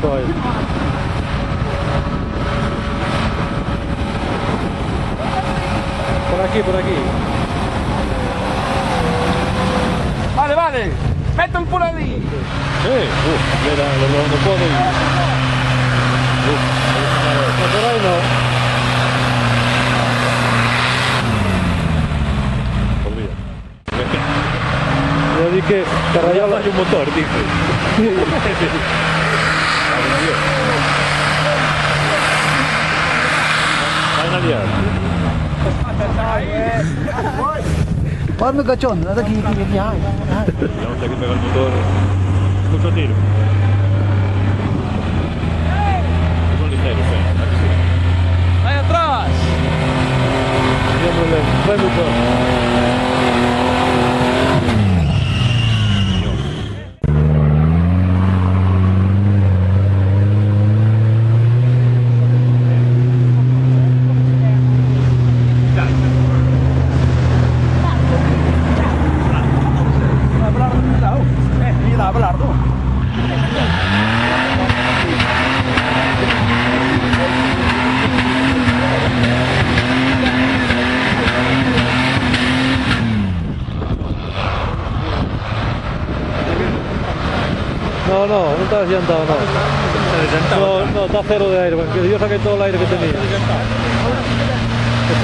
justo ahí. Por aquí, por aquí. Vale, vale. Mete un por ahí. Mira, no puedo ir. No, por ahí no. Olvida. Yo dije, te rayaba hay un motor, dije. Van a liar. Guarda cachón, anda aquí. Vamos a que pega el motor. Mucho tiro. Son ligeros, Ahí atrás. Siempre fue mucho. No está desllantado, no. No, está cero de aire, porque yo saqué todo el aire que tenía. Es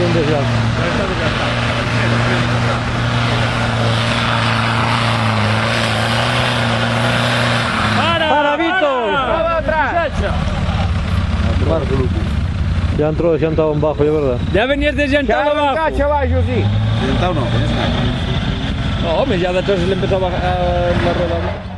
un desgaste. ¡Para, Víctor! Ya entró desllantado en bajo, ya verdad. Ya venías desllantado abajo. Caballo, sí. No, hombre, ya de atrás le empezó a bajar la rueda.